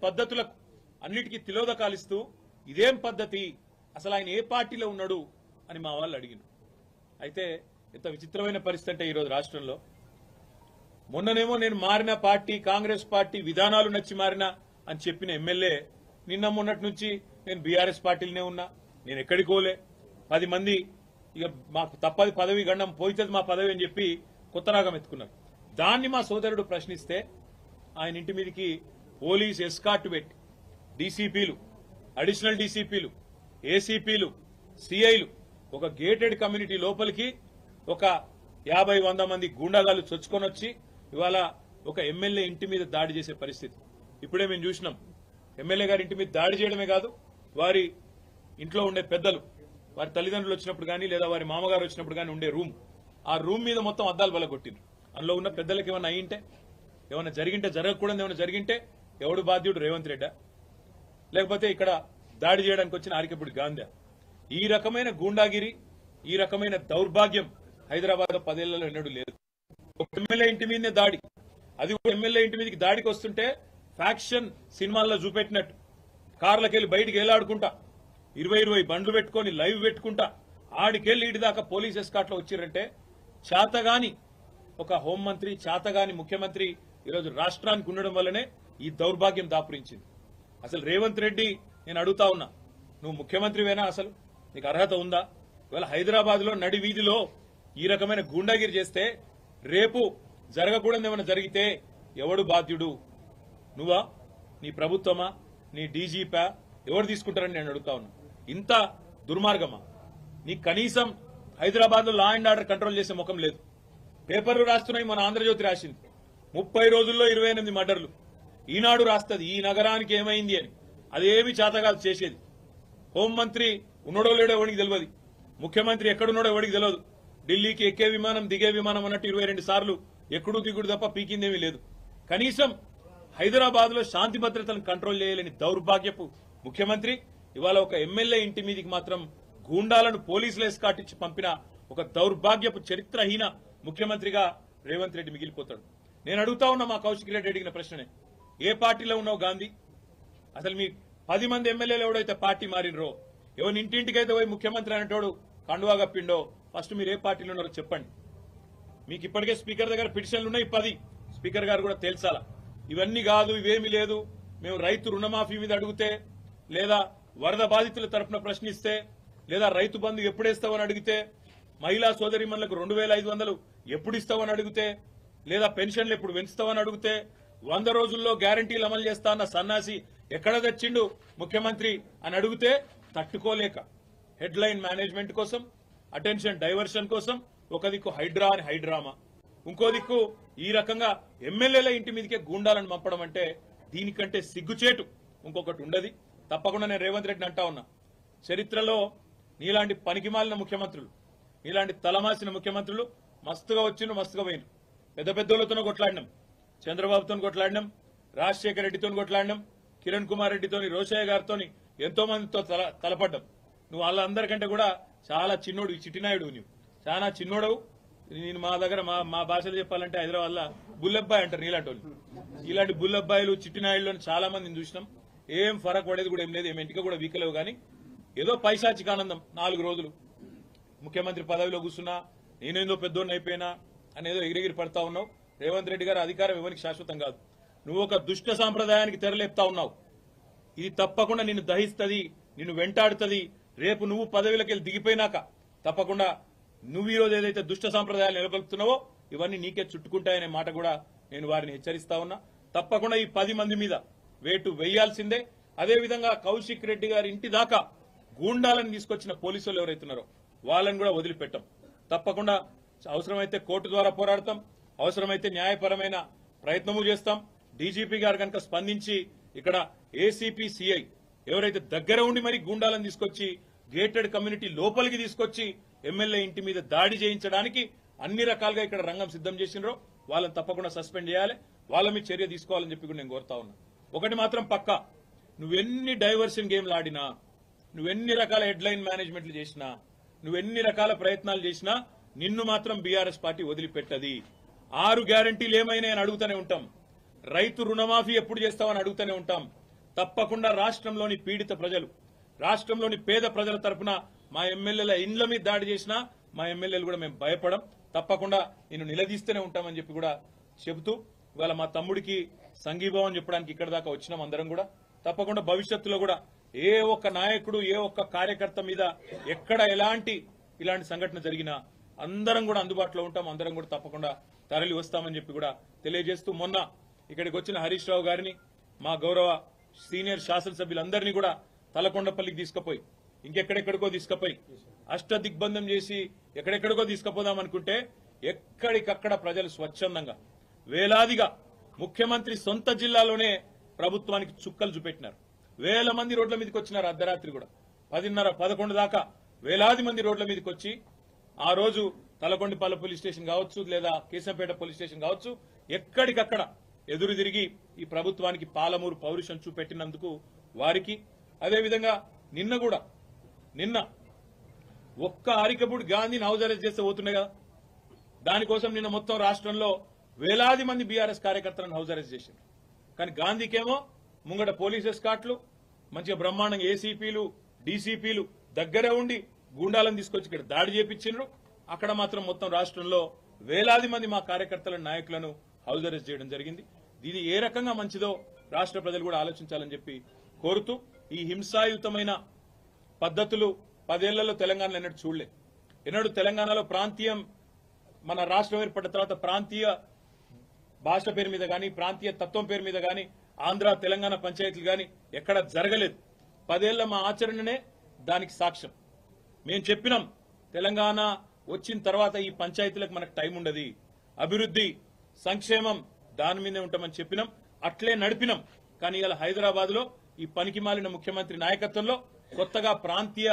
పద్ధతులకు అన్నిటికీ తిలోదకాలిస్తూ ఇదేం పద్ధతి, అసలు ఆయన ఏ పార్టీలో ఉన్నాడు అని మా వాళ్ళు అడిగిన. అయితే ఎంత విచిత్రమైన పరిస్థితి అంటే ఈరోజు రాష్ట్రంలో, మొన్ననేమో నేను మారిన పార్టీ కాంగ్రెస్ పార్టీ విధానాలు నచ్చి మారినా అని చెప్పిన ఎమ్మెల్యే నిన్న మొన్నటి నుంచి నేను బీఆర్ఎస్ పార్టీలోనే ఉన్నా, నేను ఎక్కడికి పోలే, 10 మంది ఇక మాకు తప్పది పదవి గండం పోయితుంది మా పదవి అని చెప్పి కొత్త రాగం ఎత్తుకున్నారు. దాన్ని మా సోదరుడు ప్రశ్నిస్తే ఆయన ఇంటి మీదకి పోలీస్ ఎస్కార్ట్ పెట్టి డీసీపీలు, అడిషనల్ డీసీపీలు, ఏసీపీలు, సిఐలు ఒక గేటెడ్ కమ్యూనిటీ లోపలికి ఒక 50-100 మంది గూండాగాలు చొచ్చుకొని వచ్చి ఇవాళ ఒక ఎమ్మెల్యే ఇంటి మీద దాడి చేసే పరిస్థితి ఇప్పుడే మేము చూసినాం. ఎమ్మెల్యే గారి ఇంటి మీద దాడి చేయడమే కాదు, వారి ఇంట్లో ఉండే పెద్దలు, వారి తల్లిదండ్రులు వచ్చినప్పుడు కానీ లేదా వారి మామగారు వచ్చినప్పుడు కానీ ఉండే రూమ్, ఆ రూమ్ మీద మొత్తం అద్దాలు బలగొట్టిండ్రు. అందులో ఉన్న పెద్దలకు ఏమన్నా అయ్యింటే, ఏమన్నా జరిగింటే, జరగకూడదు ఏమైనా జరిగింటే ఎవడు బాధ్యుడు? రేవంత్ రెడ్డా, లేకపోతే ఇక్కడ దాడి చేయడానికి వచ్చిన ఆరికపూడి గాంధీ? ఈ రకమైన గూండాగిరి, ఈ రకమైన దౌర్భాగ్యం హైదరాబాద్ 10 ఏళ్లలో ఎన్నడూ లేదు. ఒక ఎమ్మెల్యే ఇంటి మీదనే దాడి, అది ఎమ్మెల్యే ఇంటి మీదకి దాడికి వస్తుంటే ఫ్యాక్షన్ సినిమాల్లో చూపెట్టినట్టు కార్లకెళ్లి బయటికి ఏలాడుకుంటా 20 బండ్లు పెట్టుకుని లైవ్ పెట్టుకుంటా ఆడికెళ్లి ఇటు దాకా పోలీస్ ఎస్కాట్లో వచ్చిరంటే చేతగాని ఒక హోంమంత్రి, చేతగాని ముఖ్యమంత్రి ఈరోజు రాష్ట్రానికి ఉండడం వల్లనే ఈ దౌర్భాగ్యం దాపురించింది. అసలు రేవంత్ రెడ్డి నేను అడుగుతా ఉన్నా, నువ్వు ముఖ్యమంత్రివేనా? అసలు నీకు అర్హత ఉందా? ఇవాళ హైదరాబాద్ లో నడి వీధిలో ఈ రకమైన గూండాగిరి చేస్తే రేపు జరగకూడదు ఏమైనా జరిగితే ఎవడు బాధ్యుడు? నువ్వా, నీ ప్రభుత్వమా, నీ డీజీపా? ఎవరు తీసుకుంటారని నేను అడుగుతా ఉన్నా. ఇంత దుర్మార్గమా? నీకు కనీసం హైదరాబాద్ లో లా అండ్ ఆర్డర్ కంట్రోల్ చేసే ముఖం లేదు. పేపర్లు రాస్తున్నాయి, మన ఆంధ్రజ్యోతి రాసింది 30 రోజుల్లో 28 మర్డర్లు. ఈనాడు రాస్తుంది ఈ నగరానికి ఏమైంది అని, అదేమి చేతగాదు చేసేది. హోంమంత్రి ఉన్నాడో లేడో ఎవరికి తెలియదు, ముఖ్యమంత్రి ఎక్కడున్నాడో ఎవరికి తెలియదు. ఢిల్లీకి ఎక్కే విమానం దిగే విమానం అన్నట్టు 22 సార్లు ఎక్కడు దిగుడు తప్ప పీకిందేమీ లేదు. కనీసం హైదరాబాద్ లో శాంతి భద్రతలను కంట్రోల్ చేయలేని దౌర్భాగ్యపు ముఖ్యమంత్రి ఇవాళ ఒక ఎమ్మెల్యే ఇంటి మీదికి మాత్రం గూండాలను పోలీసులు ఎస్కాట్ ఇచ్చి పంపిన ఒక దౌర్భాగ్యపు చరిత్రహీన ముఖ్యమంత్రిగా రేవంత్ రెడ్డి మిగిలిపోతాడు. నేను అడుగుతా ఉన్నా మా కౌశిక్ రెడ్డి అడిగిన ప్రశ్ననే, ఏ పార్టీలో ఉన్నావు గాంధీ? అసలు మీ 10 మంది ఎమ్మెల్యేలు ఎవడైతే పార్టీ మారినరో, ఎవరి ఇంటింటికైతే పోయి ముఖ్యమంత్రి అనేటోడు కండువా కప్పిండో, ఫస్ట్ మీరు ఏ పార్టీలో ఉన్నారో చెప్పండి. మీకు ఇప్పటికే స్పీకర్ దగ్గర పిటిషన్లు ఉన్నాయి 10, స్పీకర్ గారు కూడా తేల్చాలా. ఇవన్నీ కాదు, ఇవేమీ లేదు, మేము రైతు రుణమాఫీ మీద అడిగితే, లేదా వరద బాధితుల తరఫున ప్రశ్నిస్తే, లేదా రైతు బంధు ఎప్పుడేస్తావని అడిగితే, మహిళా సోదరిమణులకు 2500 ఎప్పుడు ఇస్తావని అడిగితే, లేదా పెన్షన్లు ఎప్పుడు పెంచుతావని అడిగితే, 100 రోజుల్లో గ్యారంటీలు అమలు చేస్తా అన్న సన్నాసి ఎక్కడ తెచ్చిండు ముఖ్యమంత్రి అని అడిగితే తట్టుకోలేక హెడ్లైన్ మేనేజ్మెంట్ కోసం, అటెన్షన్ డైవర్షన్ కోసం ఒక దిక్కు హైడ్రా అని హైడ్రామా, ఇంకో దిక్కు ఈ రకంగా ఎమ్మెల్యేల ఇంటి మీదకే గూండాలను పంపడం అంటే దీనికంటే సిగ్గుచేటు ఇంకొకటి ఉండదు. తప్పకుండా నేను రేవంత్ రెడ్డిని అంటా ఉన్నా, చరిత్రలో నీలాంటి పనికిమాలిన ముఖ్యమంత్రులు, నీలాంటి తలమాసిన ముఖ్యమంత్రులు మస్తుగా వచ్చిండ్రు, మస్తుగా పోయినరు. పెద్ద పెద్దోళ్లతోనూ కొట్లాడినాం, చంద్రబాబుతో కొట్లాడినాం, రాజశేఖర రెడ్డితో కొట్లాడినాం, కిరణ్ కుమార్ రెడ్డితోని, రోషయ్య గారితో ఎంతో మందితో తలపడ్డాం. నువ్వు వాళ్ళందరికంటే కూడా చాలా చిన్నోడు, చిట్టినాయుడు, నువ్వు చాలా చిన్నోడవు. నేను మా దగ్గర మా భాషలో చెప్పాలంటే హైదరాబాద్ లో బుల్లబ్బాయి అంటారు నీలాంటి వాళ్ళు. ఇలాంటి బుల్లబ్బాయిలు చిట్టినాయుడులో చాలా మందిని చూసినాం. ఏం ఫరక్ పడేది కూడా ఏం లేదు, ఏం ఇంటికి కూడా వీకలేవు. కానీ ఏదో పైశాచికానందం, 4 రోజులు ముఖ్యమంత్రి పదవిలో కూర్చున్నా, నేనేందో పెద్దోడిని అయిపోయినా అనేదో ఎగిరిగిరి పడతా ఉన్నావు. రేవంత్ రెడ్డి గారు అధికారం ఎవరికి శాశ్వతం కాదు. నువ్వు ఒక దుష్ట సాంప్రదాయానికి తెరలేపుతా ఉన్నావు. ఇది తప్పకుండా నిన్ను దహిస్తుంది, నిన్ను వెంటాడుతుంది. రేపు నువ్వు పదవిలోకి వెళ్ళి దిగిపోయినాక తప్పకుండా నువ్వు ఈరోజు ఏదైతే దుష్ట సాంప్రదాయాలు నెలకొల్పుతున్నావో ఇవన్నీ నీకే చుట్టుకుంటాయనే మాట కూడా నేను వారిని హెచ్చరిస్తా ఉన్నా. తప్పకుండా ఈ 10 మంది మీద వేటు వేయాల్సిందే. అదేవిధంగా కౌశిక్ రెడ్డి గారి ఇంటి దాకా గూండాలను తీసుకొచ్చిన పోలీసులు ఎవరైతున్నారో వాళ్ళని కూడా వదిలిపెట్టాం. తప్పకుండా అవసరమైతే కోర్టు ద్వారా పోరాడతాం, అవసరమైతే న్యాయపరమైన ప్రయత్నము చేస్తాం. డీజీపీ గారు కనుక స్పందించి ఇక్కడ ఏసీపీ, సిఐ ఎవరైతే దగ్గర ఉండి మరి గూండాలను తీసుకొచ్చి గేటెడ్ కమ్యూనిటీ లోపలికి తీసుకొచ్చి ఎమ్మెల్యే ఇంటి మీద దాడి చేయించడానికి అన్ని రకాలుగా ఇక్కడ రంగం సిద్ధం చేసినారో వాళ్ళని తప్పకుండా సస్పెండ్ చేయాలి, వాళ్ళ మీద చర్య తీసుకోవాలని చెప్పి కూడా నేను కోరుతా ఉన్నా. ఒకటి మాత్రం పక్కా, నువ్వెన్ని డైవర్షన్ గేమ్లు ఆడినా, నువ్వెన్ని రకాల హెడ్లైన్ మేనేజ్మెంట్లు చేసినా, నువ్వెన్ని రకాల ప్రయత్నాలు చేసినా నిన్ను మాత్రం బీఆర్ఎస్ పార్టీ వదిలిపెట్టది. 6 గ్యారంటీలు ఏమైనా అని అడుగుతూనే ఉంటాం. రైతు రుణమాఫీ ఎప్పుడు చేస్తావని అడుగుతూనే ఉంటాం. తప్పకుండా రాష్ట్రంలోని పీడిత ప్రజలు, రాష్ట్రంలోని పేద ప్రజల తరపున మా ఎమ్మెల్యేల ఇండ్ల మీద దాడి చేసినా మా ఎమ్మెల్యేలు కూడా మేము భయపడం, తప్పకుండా నేను నిలదీస్తూనే ఉంటామని చెప్పి కూడా చెబుతూ ఇవాళ మా తమ్ముడికి సంఘీభావం చెప్పడానికి ఇక్కడ దాకా వచ్చినాం అందరం కూడా. తప్పకుండా భవిష్యత్తులో కూడా ఏ ఒక్క నాయకుడు ఏ ఒక్క కార్యకర్త మీద ఎక్కడ ఇలాంటి సంఘటన జరిగినా అందరం కూడా అందుబాటులో ఉంటాం, అందరం కూడా తప్పకుండా తరలి వస్తామని చెప్పి కూడా తెలియజేస్తూ మొన్న ఇక్కడికి వచ్చిన హరీష్ రావు గారిని మా గౌరవ సీనియర్ శాసనసభ్యులందరినీ కూడా తలకొండపల్లికి తీసుకుపోయి ఇంకెక్కడెక్కడికో తీసుకుపోయి అష్టదిగ్బంధం చేసి ఎక్కడెక్కడికో తీసుకుపోదాం అనుకుంటే ఎక్కడికక్కడ ప్రజలు స్వచ్ఛందంగా వేలాదిగా ముఖ్యమంత్రి సొంత జిల్లాలోనే ప్రభుత్వానికి చుక్కలు చూపెట్టినారు. వేల మంది రోడ్ల మీదకి వచ్చినారు. అర్ధరాత్రి కూడా 10:30, 11 దాకా వేలాది మంది రోడ్ల మీదకి వచ్చి ఆ రోజు తలకొండపల్లి పోలీస్ స్టేషన్ కావచ్చు లేదా కేశంపేట పోలీస్ స్టేషన్ కావచ్చు ఎక్కడికక్కడ ఎదురు తిరిగి ఈ ప్రభుత్వానికి పాలమూరు పౌరుషం చూపెట్టినందుకు వారికి, అదేవిధంగా నిన్న ఒక్క అరికపూడి గాంధీని హౌస్ అరెస్ట్ చేస్తే పోతుండే కదా, దానికోసం నిన్న మొత్తం రాష్ట్రంలో వేలాది మంది బీఆర్ఎస్ కార్యకర్తలను హౌస్ అరెస్ట్ చేశారు. కానీ గాంధీకేమో ముంగట పోలీస్ ఎస్కాట్లు మంచిగా బ్రహ్మాండంగా ఏసీపీలు డీసీపీలు దగ్గరే ఉండి గూండాలను తీసుకొచ్చి ఇక్కడ దాడి చేపించిండ్రు. అక్కడ మాత్రం మొత్తం రాష్ట్రంలో వేలాది మంది మా కార్యకర్తల నాయకులను హౌస్ అరెస్ట్ చేయడం జరిగింది. ఇది ఏ రకంగా మంచిదో రాష్ట్ర ప్రజలు కూడా ఆలోచించాలని చెప్పి కోరుతూ ఈ హింసాయుతమైన పద్ధతులు 10 ఏళ్లలో తెలంగాణలో ఎన్నడూ తెలంగాణలో ప్రాంతీయం మన రాష్ట్రం ఏర్పడిన తర్వాత ప్రాంతీయ భాష పేరు మీద గాని ప్రాంతీయ తత్వం పేరు మీద గాని ఆంధ్ర తెలంగాణ పంచాయతీలు గాని ఎక్కడ జరగలేదు. 10 ఏళ్ల మా ఆచరణనే దానికి సాక్ష్యం. మేము చెప్పినాం తెలంగాణ వచ్చిన తర్వాత ఈ పంచాయతీలకు మనకు టైం ఉండదు, అభివృద్ధి సంక్షేమం దాని మీదే ఉంటామని చెప్పినాం, అట్లే నడిపినాం. కానీ ఇలా హైదరాబాద్ లో ఈ పనికి మాలిన ముఖ్యమంత్రి నాయకత్వంలో కొత్తగా ప్రాంతీయ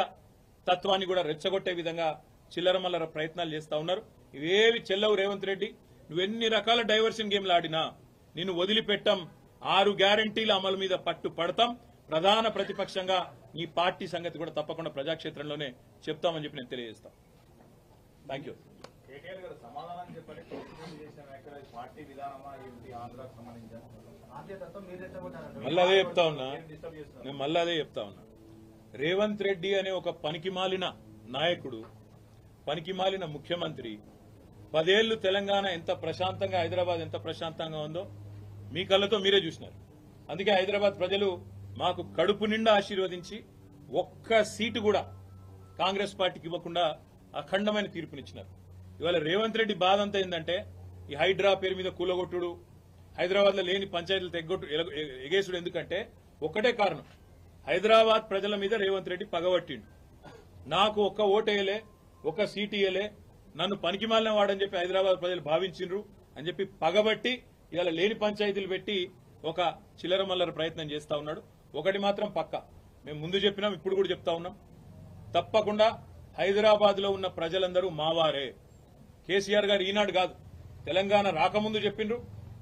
తత్వాన్ని కూడా రెచ్చగొట్టే విధంగా చిల్లరమల్లర ప్రయత్నాలు చేస్తా ఉన్నారు. ఇవేవి చెల్లవు రేవంత్ రెడ్డి, నువ్వెన్ని రకాల డైవర్షన్ గేమ్లు ఆడినా నిన్ను వదిలిపెట్టాం. 6 గ్యారంటీల అమలు మీద పట్టు పడతాం. ప్రధాన ప్రతిపక్షంగా ఈ పార్టీ సంగతి కూడా తప్పకుండా ప్రజాక్షేత్రంలోనే చెప్తామని చెప్పి నేను తెలియజేస్తాను. Thank you. మళ్ళీ అదే చెప్తా ఉన్నా, నేను మళ్ళీ అదే చెప్తా ఉన్నా. రేవంత్ రెడ్డి అనే ఒక పనికిమాలిన నాయకుడు, పనికిమాలిన ముఖ్యమంత్రి 10 ఏళ్లు తెలంగాణ ఎంత ప్రశాంతంగా, హైదరాబాద్ ఎంత ప్రశాంతంగా ఉందో మీ కళ్ళతో మీరే చూసినారు. అందుకే హైదరాబాద్ ప్రజలు మాకు కడుపు నిండా ఆశీర్వదించి ఒక్క సీటు కూడా కాంగ్రెస్ పార్టీకి ఇవ్వకుండా అఖండమైన తీర్పునిచ్చినారు. ఇవాళ రేవంత్ రెడ్డి బాధ అంతా ఏంటంటే ఈ హైడ్రా పేరు మీద కూలగొట్టుడు, హైదరాబాద్ లో లేని పంచాయతీలు ఎగేసుడు. ఎందుకంటే ఒక్కటే కారణం, హైదరాబాద్ ప్రజల మీద రేవంత్ రెడ్డి పగబట్టిండు. నాకు ఒక్క ఓటేయలే, ఒక్క సీటు ఇయ్యలే, నన్ను పనికిమాలిన వాడని చెప్పి హైదరాబాద్ ప్రజలు భావించిండ్రు అని చెప్పి పగబట్టి ఇవాళ లేని పంచాయతీలు పెట్టి ఒక చిల్లర మల్లర ప్రయత్నం చేస్తా ఉన్నాడు. ఒకటి మాత్రం పక్క, మేము ముందు చెప్పినాం, ఇప్పుడు కూడా చెప్తా ఉన్నాం, తప్పకుండా హైదరాబాద్ లో ఉన్న ప్రజలందరూ మావారే. కేసీఆర్ గారు ఈనాడు కాదు, తెలంగాణ రాకముందు చెప్పిండ్రు,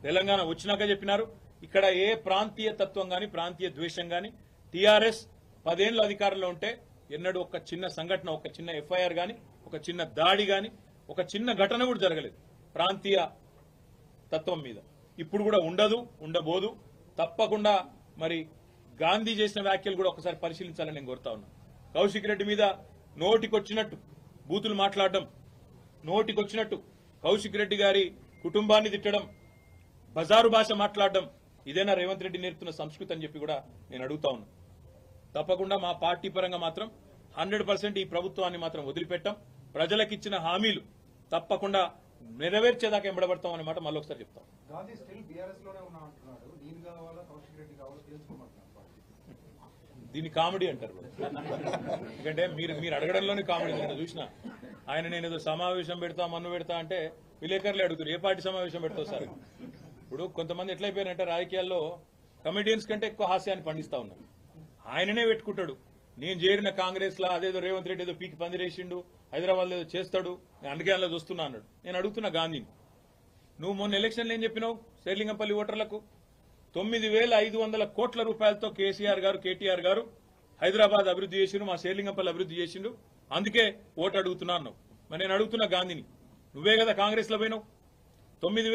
తెలంగాణ వచ్చినాక చెప్పినారు. ఇక్కడ ఏ ప్రాంతీయ తత్వం గాని ప్రాంతీయ ద్వేషం గాని టీఆర్ఎస్ 10 ఏళ్ల అధికారంలో ఉంటే ఎన్నడూ ఒక చిన్న సంఘటన, ఒక చిన్న ఎఫ్ఐఆర్ గాని, ఒక చిన్న దాడి గాని, ఒక చిన్న ఘటన కూడా జరగలేదు ప్రాంతీయ తత్వం మీద. ఇప్పుడు కూడా ఉండదు, ఉండబోదు. తప్పకుండా మరి గాంధీ చేసిన వ్యాఖ్యలు కూడా ఒకసారి పరిశీలించాలని నేను కోరుతా ఉన్నా. కౌశిక్ రెడ్డి మీద నోటికొచ్చినట్టు బూతులు మాట్లాడడం, నోటికొచ్చినట్టు కౌశిక్ రెడ్డి గారి కుటుంబాన్ని తిట్టడం, బజారు భాష మాట్లాడడం, ఇదేనా రేవంత్ రెడ్డి నేర్పుతున్న సంస్కృతి అని చెప్పి కూడా నేను అడుగుతా ఉన్నా. తప్పకుండా మా పార్టీ పరంగా మాత్రం 100% ఈ ప్రభుత్వాన్ని మాత్రం వదిలిపెట్టాం. ప్రజలకిచ్చిన హామీలు తప్పకుండా నెరవేర్చేదాకా ఎంబడబడతాం అనే మాట మళ్ళీ ఒకసారి చెప్తాం. దీన్ని కామెడీ అంటారు. ఎందుకంటే మీరు అడగడంలోనే కామెడీ. నేను చూసిన ఆయన నేను ఏదో సమావేశం పెడతా మన్ను పెడతా అంటే విలేకరులే అడుగుతారు, ఏ పార్టీ సమావేశం పెడతావు సార్. ఇప్పుడు కొంతమంది ఎట్లయిపోయారంటే రాజకీయాల్లో కమెడియన్స్ కంటే ఎక్కువ హాస్యాన్ని పండిస్తా ఉన్నారు. ఆయననే పెట్టుకుంటాడు, నేను చేరిన కాంగ్రెస్ లా అదేదో రేవంత్ రెడ్డి ఏదో పీకి పందిరేసిండు, హైదరాబాద్ లో ఏదో చేస్తాడు, నేను అందుకే అందులో చూస్తున్నా అన్నాడు. నేను అడుగుతున్నా గాంధీని, నువ్వు మొన్న ఎలక్షన్లు ఏం చెప్పినావు శేర్లింగంపల్లి ఓటర్లకు? 9,500 కోట్ల రూపాయలతో కేసీఆర్ గారు కేటీఆర్ గారు హైదరాబాద్ అభివృద్ధి చేసిండు, మా శేర్లింగంపల్లి అభివృద్ధి చేసిండు, అందుకే ఓటు అడుగుతున్నా అన్నావు. మరి నేను అడుగుతున్నా గాంధీని, నువ్వే కదా కాంగ్రెస్ లో పోయినావు? 9,000